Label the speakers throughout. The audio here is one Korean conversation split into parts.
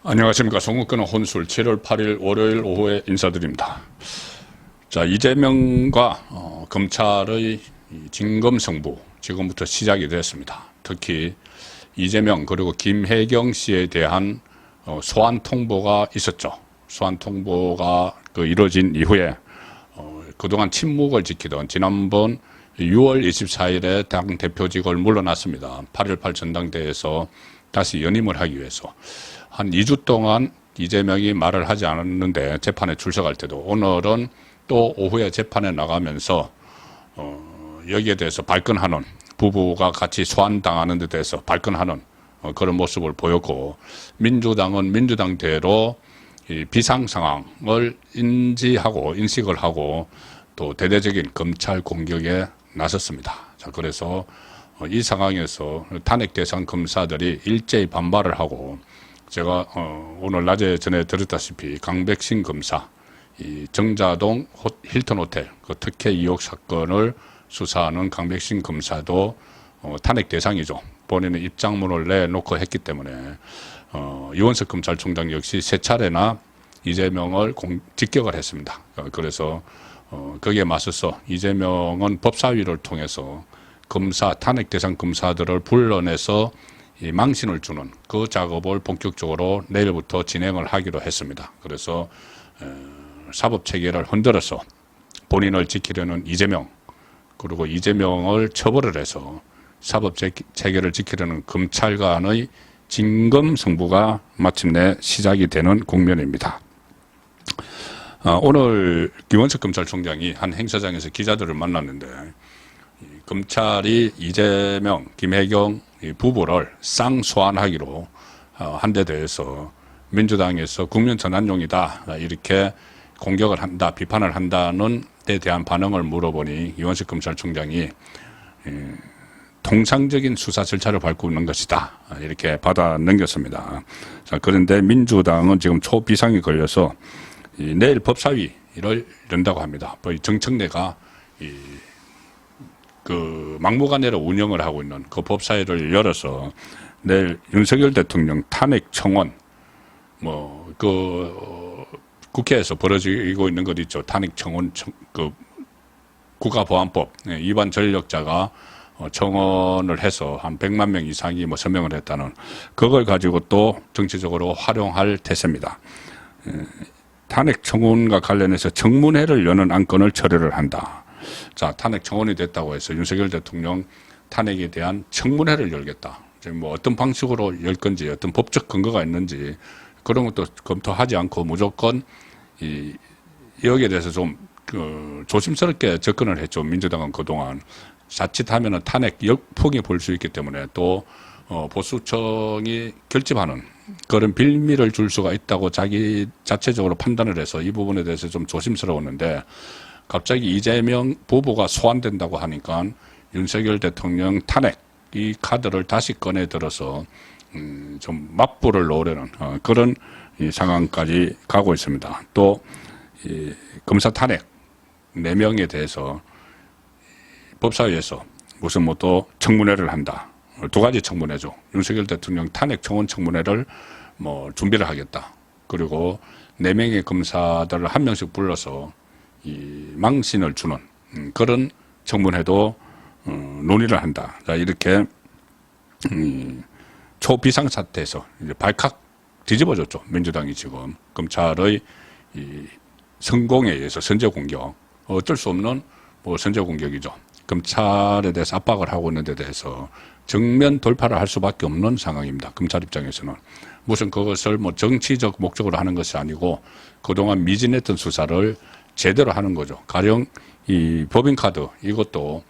Speaker 1: 안녕하십니까. 송국근의 혼술 7월 8일 월요일 오후에 인사드립니다. 자, 이재명과 검찰의 진검승부 지금부터 시작이 됐습니다. 특히 이재명 그리고 김혜경 씨에 대한 소환 통보가 있었죠. 소환 통보가 이루어진 이후에 그동안 침묵을 지키던 지난번 6월 24일에 당 대표직을 물러났습니다. 8.18 전당대회에서 다시 연임을 하기 위해서 한 2주 동안 이재명이 말을 하지 않았는데 재판에 출석할 때도 오늘은 또 오후에 재판에 나가면서 여기에 대해서 발끈하는, 부부가 같이 소환당하는 데 대해서 발끈하는 그런 모습을 보였고, 민주당은 민주당대로 이 비상 상황을 인지하고 인식을 하고 또 대대적인 검찰 공격에 나섰습니다. 자, 그래서 이 상황에서 탄핵 대상 검사들이 일제히 반발을 하고, 제가 오늘 낮에 전에 들었다시피 강백신 검사, 이 정자동 힐튼 호텔 그 특혜 의혹 사건을 수사하는 강백신 검사도 탄핵 대상이죠. 본인은 입장문을 내놓고 했기 때문에 유원석 검찰총장 역시 세 차례나 이재명을 직격을 했습니다. 그래서 거기에 맞서서 이재명은 법사위를 통해서 검사, 탄핵 대상 검사들을 불러내서 이 망신을 주는 그 작업을 본격적으로 내일부터 진행을 하기로 했습니다. 그래서 사법체계를 흔들어서 본인을 지키려는 이재명, 그리고 이재명을 처벌을 해서 사법체계를 지키려는 검찰 간의 진검승부가 마침내 시작이 되는 국면입니다. 오늘 유원석 검찰총장이 한 행사장에서 기자들을 만났는데, 검찰이 이재명, 김혜경 부부를 쌍소환하기로 한 데 대해서 민주당에서 국면 전환용이다 이렇게 공격을 한다, 비판을 한다는 데 대한 반응을 물어보니 유원석 검찰총장이 통상적인 수사 절차를 밟고 있는 것이다 이렇게 받아 넘겼습니다. 자, 그런데 민주당은 지금 초비상이 걸려서 내일 법사위를 연다고 합니다. 정청래가 그 막무가내로 운영을 하고 있는 그 법사위를 열어서 내일 윤석열 대통령 탄핵 청원, 국회에서 벌어지고 있는 것 있죠. 탄핵 청원, 국가보안법 위반 전력자가 청원을 해서 한 100만 명 이상이 서명을 했다는, 그걸 가지고 또 정치적으로 활용할 태세입니다. 탄핵 청원과 관련해서 청문회를 여는 안건을 처리를 한다. 자, 탄핵 청원이 됐다고 해서 윤석열 대통령 탄핵에 대한 청문회를 열겠다. 어떤 방식으로 열 건지, 어떤 법적 근거가 있는지 그런 것도 검토하지 않고 무조건 여기에 대해서 좀 조심스럽게 접근을 했죠. 민주당은 그동안 자칫하면 탄핵 역풍이 불 수 있기 때문에 또 보수청이 결집하는 그런 빌미를 줄 수가 있다고 자기 자체적으로 판단을 해서 이 부분에 대해서 좀 조심스러웠는데, 갑자기 이재명 부부가 소환된다고 하니까 윤석열 대통령 탄핵 이 카드를 다시 꺼내 들어서 좀 맞불을 놓으려는 그런 상황까지 가고 있습니다. 또 검사 탄핵 4명에 대해서 법사위에서 무슨 또 청문회를 한다. 2가지 청문회죠. 윤석열 대통령 탄핵 청원 청문회를 준비를 하겠다. 그리고 4명의 검사들을 1명씩 불러서 이 망신을 주는 그런 청문회도 논의를 한다. 자, 이렇게 초비상 사태에서 이제 발칵 뒤집어졌죠. 민주당이 지금 검찰의 이 성공에 의해서 선제 공격, 어쩔 수 없는 선제 공격이죠. 검찰에 대해서 압박을 하고 있는 데 대해서 정면 돌파를 할 수밖에 없는 상황입니다. 검찰 입장에서는 무슨 그것을 정치적 목적으로 하는 것이 아니고 그동안 미진했던 수사를 제대로 하는 거죠. 가령 이 법인카드 이것도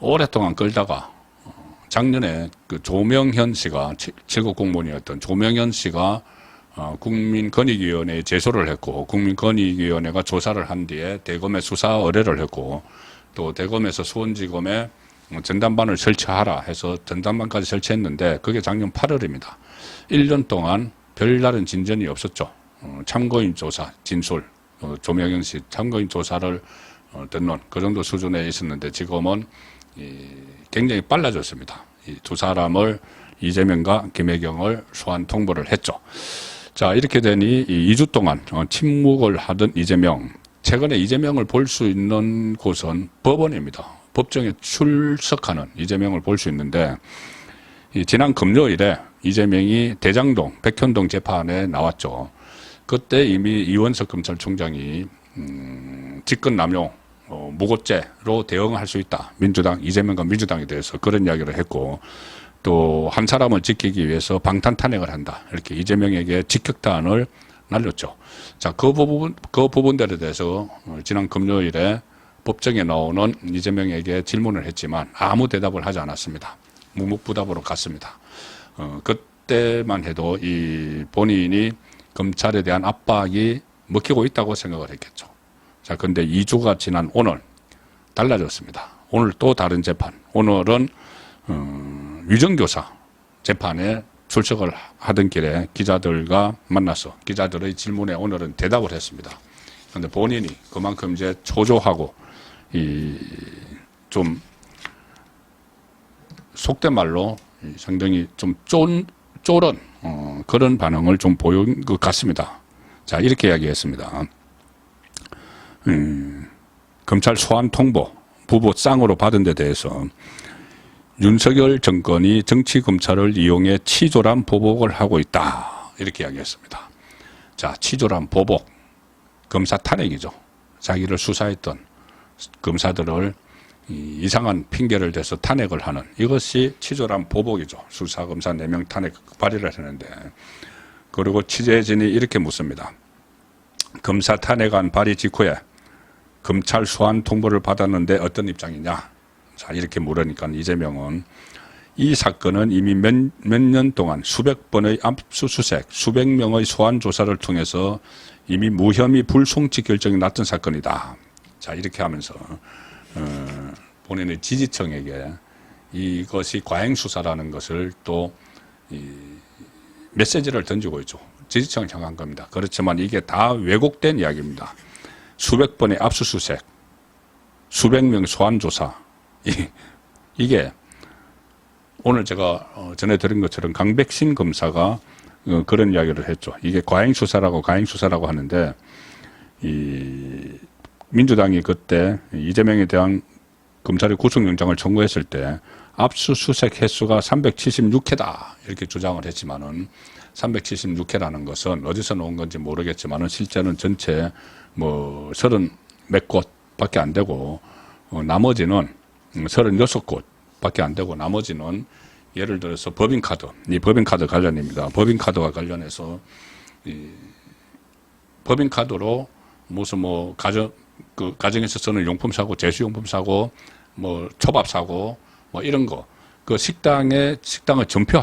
Speaker 1: 오랫동안 끌다가 작년에 그 조명현 씨가 7급 공무원이었던 조명현 씨가 국민권익위원회에 제소를 했고, 국민권익위원회가 조사를 한 뒤에 대검에 수사 의뢰를 했고, 또 대검에서 수원지검에 전담반을 설치하라 해서 전담반까지 설치했는데 그게 작년 8월입니다. 1년 동안 별다른 진전이 없었죠. 참고인 조사 진술, 조명현 씨 참고인 조사를 듣는 그 정도 수준에 있었는데 지금은 굉장히 빨라졌습니다. 이 두 사람을 이재명과 김혜경을 소환 통보를 했죠. 자, 이렇게 되니 2주 동안 침묵을 하던 이재명. 최근에 이재명을 볼 수 있는 곳은 법원입니다. 법정에 출석하는 이재명을 볼 수 있는데, 지난 금요일에 이재명이 대장동, 백현동 재판에 나왔죠. 그때 이미 이원석 검찰총장이 직권남용, 무고죄로 대응할 수 있다. 이재명과 민주당에 대해서 그런 이야기를 했고, 또 한 사람을 지키기 위해서 방탄탄핵을 한다. 이렇게 이재명에게 직격탄을 날렸죠. 자, 그 부분들에 대해서 지난 금요일에 법정에 나오는 이재명에게 질문을 했지만 아무 대답을 하지 않았습니다. 묵묵부답으로 갔습니다. 그때만 해도 이 본인이 검찰에 대한 압박이 먹히고 있다고 생각을 했겠죠. 자, 근데 2주가 지난 오늘 달라졌습니다. 오늘 또 다른 재판. 오늘은 위정교사 재판에 출석을 하던 길에 기자들과 만나서 기자들의 질문에 오늘은 대답을 했습니다. 그런데 본인이 그만큼 이제 초조하고 좀 속된 말로 상당히 좀 쫄은 그런 반응을 좀 보인 것 같습니다. 자, 이렇게 이야기했습니다. 검찰 소환 통보 부부 쌍으로 받은 데 대해서 윤석열 정권이 정치검찰을 이용해 치졸한 보복을 하고 있다. 이렇게 이야기했습니다. 자, 치졸한 보복, 검사 탄핵이죠. 자기를 수사했던 검사들을 이상한 핑계를 대서 탄핵을 하는 이것이 치졸한 보복이죠. 수사검사 4명 탄핵 발의를 했는데, 그리고 취재진이 이렇게 묻습니다. 검사 탄핵안 발의 직후에 검찰 소환 통보를 받았는데 어떤 입장이냐? 자, 이렇게 물으니까 이재명은 이 사건은 이미 몇 년 동안 수백 번의 압수수색, 수백 명의 소환 조사를 통해서 이미 무혐의 불송치 결정이 났던 사건이다. 자, 이렇게 하면서 본인의 지지층에게 이것이 과잉수사라는 것을 또 메시지를 던지고 있죠. 지지층을 향한 겁니다. 그렇지만 이게 다 왜곡된 이야기입니다. 수백 번의 압수수색, 수백 명 소환조사, 이게 오늘 제가 전해드린 것처럼 강백신 검사가 그런 이야기를 했죠. 이게 과잉수사라고 하는데, 민주당이 그때 이재명에 대한 검찰의 구속영장을 청구했을 때 압수수색 횟수가 376회다 이렇게 주장을 했지만은 376회라는 것은 어디서 나온 건지 모르겠지만은 실제는 전체 30 몇 곳밖에 안 되고 나머지는 36곳밖에 안 되고 나머지는 예를 들어서 법인카드, 이 법인카드 관련입니다. 법인카드와 관련해서 법인카드로 무슨 가정에서 쓰는 용품 사고, 제수용품 사고, 초밥 사고, 이런 거. 그 식당을 전표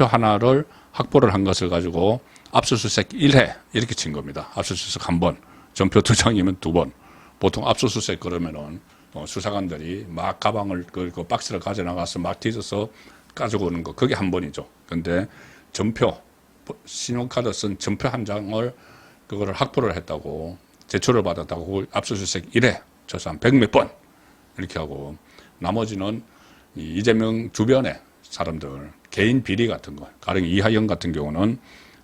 Speaker 1: 하나를 확보를 한 것을 가지고 압수수색 1회 이렇게 친 겁니다. 압수수색 1번, 전표 2장이면 2번. 보통 압수수색 그러면은 수사관들이 막 가방을 그 박스를 가져나가서 막 뒤져서 가지고 오는 거, 그게 1번이죠. 근데 전표, 신용카드 쓴 전표 한 장을 그거를 확보를 했다고, 제출을 받았다고, 그걸 압수수색 1회, 최소한 100몇 번 이렇게 하고, 나머지는 이재명 주변의 사람들, 개인 비리 같은 거, 가령 이하영 같은 경우는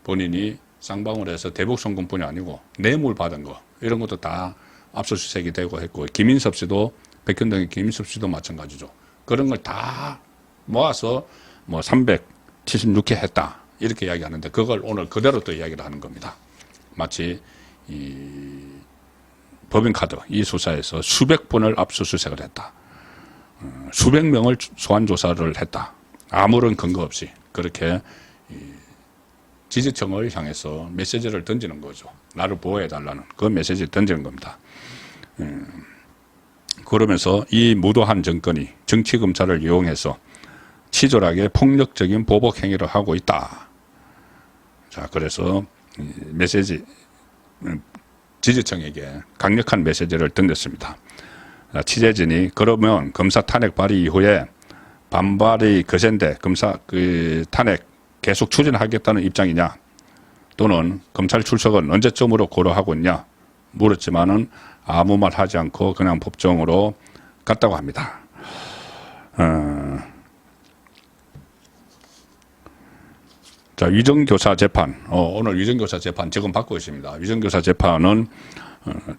Speaker 1: 본인이 쌍방울 해서 대북 송금뿐이 아니고 뇌물 받은 거, 이런 것도 다 압수수색이 되고 했고, 김인섭 씨도, 백현동의 김인섭 씨도 마찬가지죠. 그런 걸 다 모아서 376회 했다. 이렇게 이야기하는데, 그걸 오늘 그대로 또 이야기를 하는 겁니다. 마치 법인카드 이 수사에서 수백 번을 압수수색을 했다. 수백 명을 소환조사를 했다. 아무런 근거 없이 그렇게 지지층을 향해서 메시지를 던지는 거죠. 나를 보호해달라는 그 메시지를 던지는 겁니다. 그러면서 이 무도한 정권이 정치검찰을 이용해서 치졸하게 폭력적인 보복 행위를 하고 있다. 자, 그래서 지지층에게 강력한 메시지를 던졌습니다. 취재진이 그러면 검사 탄핵 발의 이후에 반발이 거센데 검사 탄핵 계속 추진하겠다는 입장이냐, 또는 검찰 출석은 언제쯤으로 고려하고 있냐 물었지만은 아무 말 하지 않고 그냥 법정으로 갔다고 합니다. 자, 위정교사 재판. 오늘 위정교사 재판 지금 받고 있습니다. 위정교사 재판은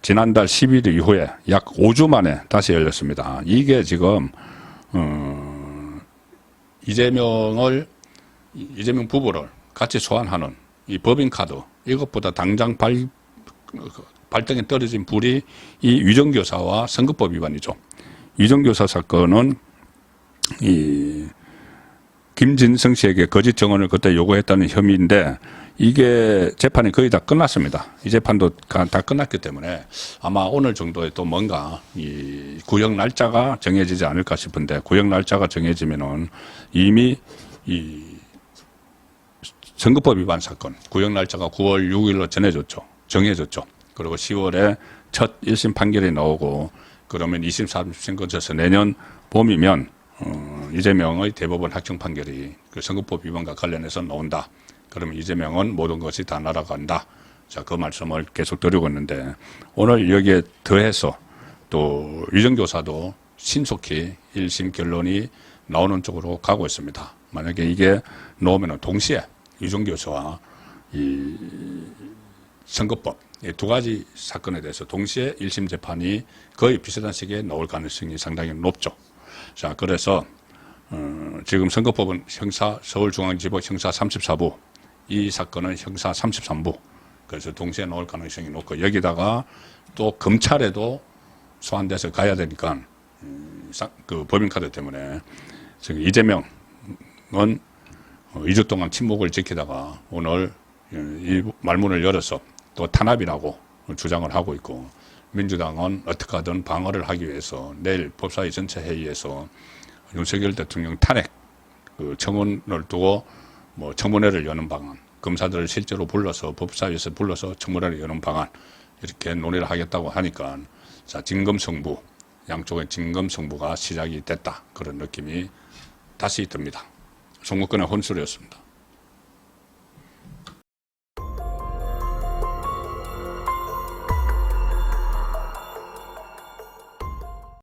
Speaker 1: 지난달 10일 이후에 약 5주 만에 다시 열렸습니다. 이게 지금 이재명 부부를 같이 소환하는 이 법인카드, 이것보다 당장 발등에 떨어진 불이 이 위정교사와 선거법 위반이죠. 위정교사 사건은 이 김진성 씨에게 거짓 증언을 그때 요구했다는 혐의인데, 이게 재판이 거의 다 끝났습니다. 이 재판도 다 끝났기 때문에 아마 오늘 정도에 또 뭔가 이 구형 날짜가 정해지지 않을까 싶은데, 구형 날짜가 정해지면은 이미 이 선거법 위반 사건 구형 날짜가 9월 6일로 정해졌죠. 그리고 10월에 첫 1심 판결이 나오고, 그러면 2심, 3심 거쳐서 내년 봄이면 이재명의 대법원 확정 판결이 그 선거법 위반과 관련해서 나온다. 그러면 이재명은 모든 것이 다 날아간다. 자, 그 말씀을 계속 드리고 있는데, 오늘 여기에 더해서 또 위정교사도 신속히 1심 결론이 나오는 쪽으로 가고 있습니다. 만약에 이게 나오면 동시에 위정교사와 이 선거법 이 두 가지 사건에 대해서 동시에 1심 재판이 거의 비슷한 시기에 나올 가능성이 상당히 높죠. 자, 그래서 지금 선거법은 서울중앙지법 형사 34부, 이 사건은 형사 33부, 그래서 동시에 나올 가능성이 높고, 여기다가 또 검찰에도 소환돼서 가야 되니까 그 법인카드 때문에 지금 이재명은 2주 동안 침묵을 지키다가 오늘 이 말문을 열어서 또 탄압이라고 주장을 하고 있고, 민주당은 어떻게 하든 방어를 하기 위해서 내일 법사위 전체 회의에서 윤석열 대통령 탄핵 그 청문을 두고 뭐 청문회를 여는 방안, 검사들을 실제로 불러서 법사위에서 불러서 청문회를 여는 방안, 이렇게 논의를 하겠다고 하니까, 자, 진검승부, 양쪽의 진검승부가 시작이 됐다, 그런 느낌이 다시 듭니다. 송국근의 혼술이었습니다.